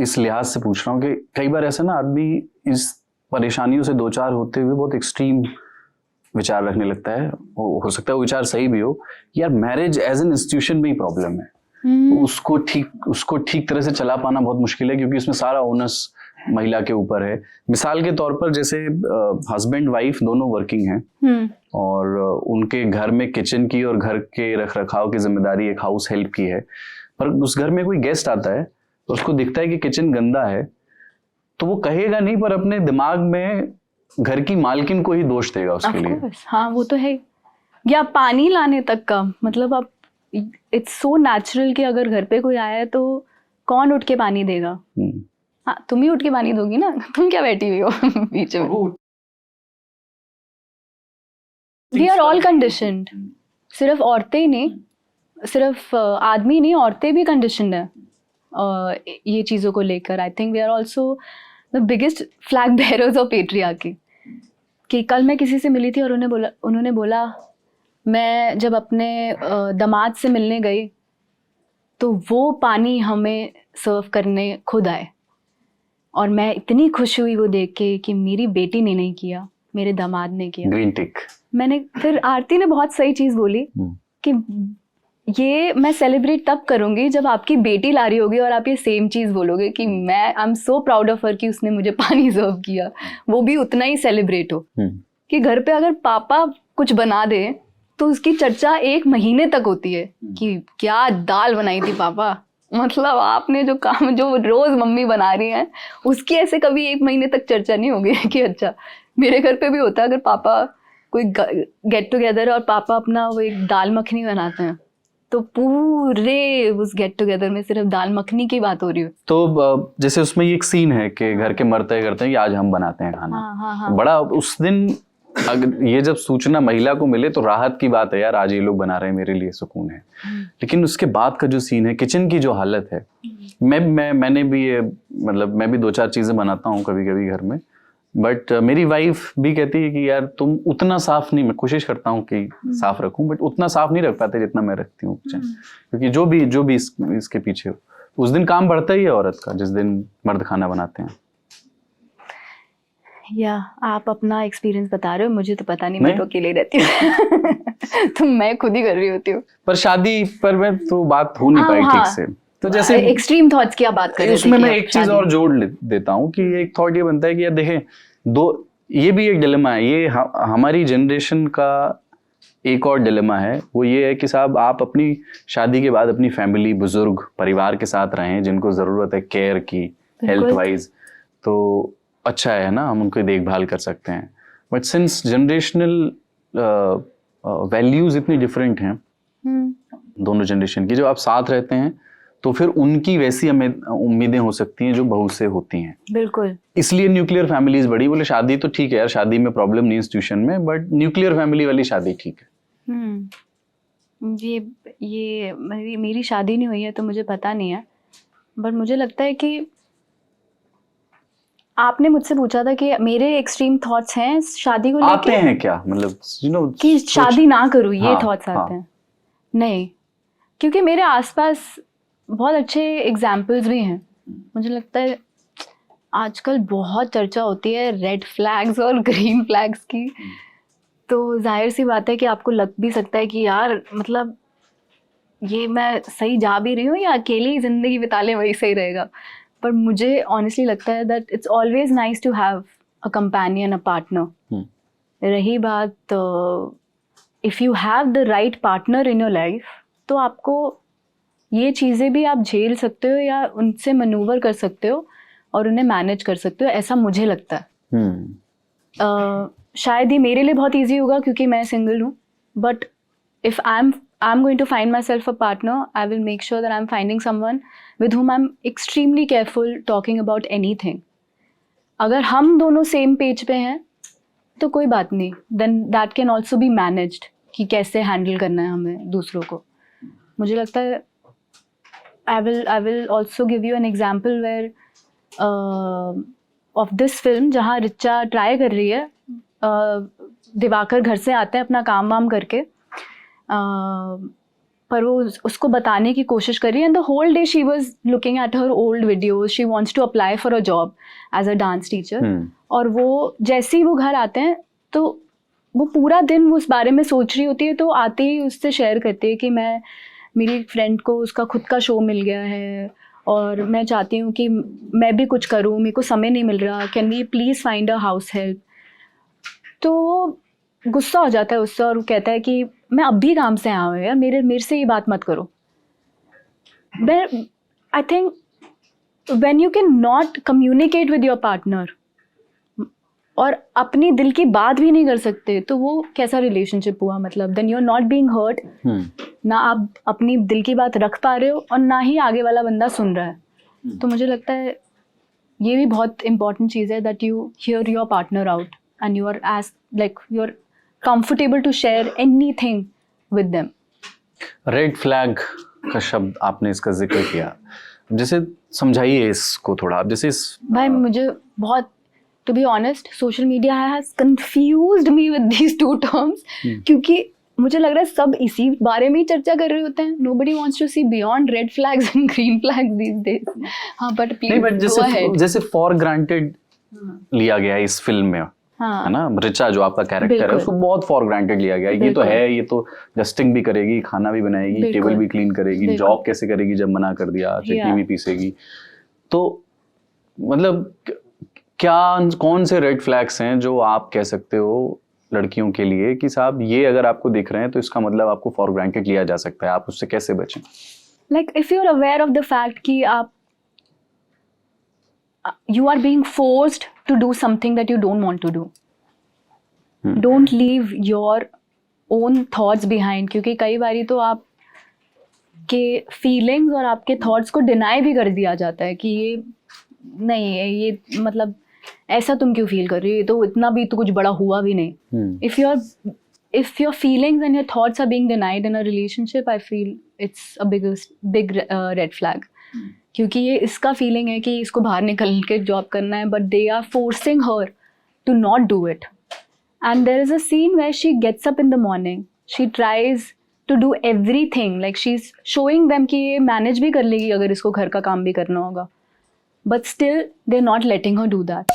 इस लिहाज से पूछ रहा हूँ कि कई बार ऐसा ना आदमी इस परेशानियों से दो चार होते हुए बहुत एक्सट्रीम विचार रखने लगता है, हो सकता है वो विचार सही भी हो, यार मैरिज एज एन इंस्टीट्यूशन में ही प्रॉब्लम है। उसको ठीक तरह से चला पाना बहुत मुश्किल है, क्योंकि उसमें सारा ओनस महिला के ऊपर है। मिसाल के तौर पर जैसे हस्बैंड वाइफ दोनों वर्किंग हैं और उनके घर में किचन की और घर के रख रखाव की जिम्मेदारी एक हाउस हेल्प की है, पर उस घर में कोई गेस्ट आता है तो उसको दिखता है कि किचन गंदा है, तो वो कहेगा नहीं, पर अपने दिमाग में घर की मालकिन को ही दोष देगा उसके लिए। हाँ वो तो है। या पानी लाने तक का मतलब आप, इट्स सो नेचुरल कि अगर घर पे कोई आया है तो कौन उठ के पानी देगा? हाँ तुम ही उठ के पानी दोगी ना, तुम क्या बैठी हुई हो बीच में। वी आर ऑल कंडीशनड, सिर्फ औरतें ही नहीं, सिर्फ आदमी नहीं, औरतें भी कंडीशनड है ये चीज़ों को लेकर। I think we are also the biggest flag bearers of patriarchy. कि कल मैं किसी से मिली थी और उन्होंने बोला मैं जब अपने दामाद से मिलने गई तो वो पानी हमें सर्व करने खुद आए, और मैं इतनी खुश हुई वो देख के कि मेरी बेटी ने नहीं किया, मेरे दामाद ने किया। ग्रीन टिक। मैंने फिर आरती ने बहुत सही चीज़ बोली कि ये मैं सेलिब्रेट तब करूँगी जब आपकी बेटी ला रही होगी और आप ये सेम चीज़ बोलोगे कि मैं I am so proud of her कि उसने मुझे पानी सर्व किया। वो भी उतना ही सेलिब्रेट हो कि घर पे अगर पापा कुछ बना दे तो उसकी चर्चा 1 महीने तक होती है कि क्या दाल बनाई थी पापा, मतलब आपने जो काम जो रोज़ मम्मी बना रही हैं उसकी ऐसे कभी 1 महीने तक चर्चा नहीं होगी कि अच्छा। मेरे घर पे भी होता है, अगर पापा कोई गेट टुगेदर और पापा अपना वो एक दाल मखनी बनाते हैं तो पूरे उस गेट टुगेदर में सिर्फ दाल मखनी की बात हो रही हो। तो जैसे उसमें ये एक सीन है कि घर के मर्द तय करते हैं कि आज हम बनाते हैं खाना। हाँ। बड़ा उस दिन अगर ये जब सूचना महिला को मिले तो राहत की बात है, यार आज ये लोग बना रहे हैं, मेरे लिए सुकून है। लेकिन उसके बाद का जो सीन है, किचन की जो हालत है, मैंने भी ये मतलब मैं भी 2-4 चीजें बनाता हूँ कभी कभी घर में, बट मेरी वाइफ भी कहती है कि यार तुम उतना साफ नहीं, मैं कोशिश करता हूँ कि साफ रखूं, बट उतना साफ नहीं रख पाते जितना मैं रखती हूँ किचन, क्योंकि जो भी इसके पीछे हो उस दिन काम बढ़ता ही है औरत का, जिस दिन मर्द खाना बनाते हैं। या आप अपना एक्सपीरियंस बता रहे हो, मुझे तो पता नहीं, मैं तो अकेले रहती हूँ तो मैं खुद ही कर रही होती हूँ। पर शादी पर मैं तो बात हो नहीं पाई ठीक से। तो जैसे एक्सट्रीम थॉट्स की आप बात कर रहे थे, उसमें मैं एक चीज और जोड़ देता हूँ कि एक थॉट ये बनता है कि यार देखें, ये भी एक डिलेमा है, ये हमारी जनरेशन का एक और डिलेमा है। वो ये है कि साहब आप अपनी शादी के बाद अपनी फैमिली, बुजुर्ग परिवार के साथ रहें जिनको जरूरत है केयर की, हेल्थ वाइज, तो अच्छा है ना, हम उनकी देखभाल कर सकते हैं। बट सिंस जनरेशनल वैल्यूज इतनी डिफरेंट हैं दोनों जनरेशन की, जब आप साथ रहते हैं तो फिर उनकी वैसी उम्मीदें हो सकती हैं जो बहू से होती हैं। बिल्कुल। इसलिए न्यूक्लियर फैमिलीज बड़ी, बोले शादी तो ठीक है यार, शादी में प्रॉब्लम नहीं इंस्टीट्यूशन में, बट न्यूक्लियर फैमिली वाली शादी ठीक है। ये मेरी शादी नहीं हुई है तो मुझे पता नहीं है, बट मुझे लगता है कि आपने मुझसे पूछा था कि मेरे एक्सट्रीम थॉट्स हैं शादी को लेके। आते हैं क्या, मतलब कि शादी ना करूँ, ये थॉट्स आते हैं? नहीं, क्योंकि मेरे आसपास बहुत अच्छे एग्जाम्पल्स भी हैं। मुझे लगता है आजकल बहुत चर्चा होती है रेड फ्लैग्स और ग्रीन फ्लैग्स की, तो जाहिर सी बात है कि आपको लग भी सकता है कि यार मतलब ये मैं सही जा भी रही हूँ या अकेली ज़िंदगी बिता लें वही सही रहेगा। पर मुझे ऑनेस्टली लगता है that it's always nice to have a companion, a partner. रही बात if you have the right partner in your life तो आपको ये चीज़ें भी आप झेल सकते हो या उनसे मनूवर कर सकते हो और उन्हें मैनेज कर सकते हो, ऐसा मुझे लगता है। शायद ये मेरे लिए बहुत ईजी होगा क्योंकि मैं सिंगल हूँ, but if I am going to find myself a partner, I will make sure that I am finding someone with whom I am extremely careful talking about anything. अगर हम दोनों same page पे हैं तो कोई बात नहीं, then that can also be managed कि कैसे हैंडल करना है हमें दूसरों को। मुझे लगता है I will also give you an example where of this film जहाँ रिचा ट्राई कर रही है, दिवाकर घर से आते हैं अपना काम वाम करके, पर वो उसको बताने की कोशिश कर रही है. And the whole day she was looking at her old videos. She wants to apply for a job as a dance teacher. और वो जैसे ही वो घर आते हैं तो वो पूरा दिन वो उस बारे में सोच रही होती है. तो आते ही उससे शेयर करती है कि मेरी फ्रेंड को उसका खुद का शो मिल गया है और मैं चाहती हूँ कि मैं भी कुछ करूँ, मेरे को समय नहीं मिल रहा, can we please find a house help. तो गुस्सा हो जाता है उससे और वो कहता है कि मैं अब भी काम से आया हूँ यार, मेरे से ये बात मत करो. I think when you can not communicate with your partner और अपनी दिल की बात भी नहीं कर सकते तो वो कैसा रिलेशनशिप हुआ. मतलब then you are not being hurt. ना आप अपनी दिल की बात रख पा रहे हो और ना ही आगे वाला बंदा सुन रहा है. तो मुझे लगता है ये भी बहुत इंपॉर्टेंट चीज़ है that you hear your partner out and you are as like you are comfortable to share anything with them. Red flag का शब्द आपने इसका जिक्र किया, जैसे समझाइए इसको थोड़ा आप. जैसे इस भाई मुझे बहुत to be honest social media has confused me with these two terms. क्योंकि मुझे लग रहा है सब इसी बारे में ही चर्चा कर रहे होते हैं. nobody wants to see beyond red flags and green flags these days. हाँ but please नहीं, but go ahead. जैसे फॉर ग्रांटेड लिया गया है इस फिल्म में, है ना. रिचा जो आपका कैरेक्टर है उसको बहुत फॉर ग्रांटेड लिया गया. ये तो है, ये तो डस्टिंग भी करेगी, खाना भी बनाएगी, टेबल भी क्लीन करेगी, जॉब कैसे करेगी जब मना कर दिया, चटनी भी पीसेगी. तो मतलब कौन से रेड फ्लैग्स हैं जो आप कह सकते हो लड़कियों के लिए कि साहब ये अगर आपको दिख रहे हैं तो इसका मतलब आपको फॉर ग्रांटेड लिया जा सकता है, आप उससे कैसे बचें? Like if you are aware of the fact कि आप you are being forced to do something that you don't want to do. Don't leave your own thoughts behind. क्योंकि कई बारी तो आप के फीलिंग्स और आपके थॉट्स को डिनाई भी कर दिया जाता है कि ये नहीं है, ये मतलब ऐसा तुम क्यों फील कर रही हो, तो इतना भी तो कुछ बड़ा हुआ भी नहीं. if your feelings and your thoughts are being denied in a relationship, I feel it's a big red flag. क्योंकि ये इसका फीलिंग है कि इसको बाहर निकल के जॉब करना है, but they are forcing her to not do it. And there is a scene where she gets up in the morning, she tries to do everything, like she is showing them कि ये manage भी कर लेगी अगर इसको घर का काम भी करना होगा, but still they are not letting her do that.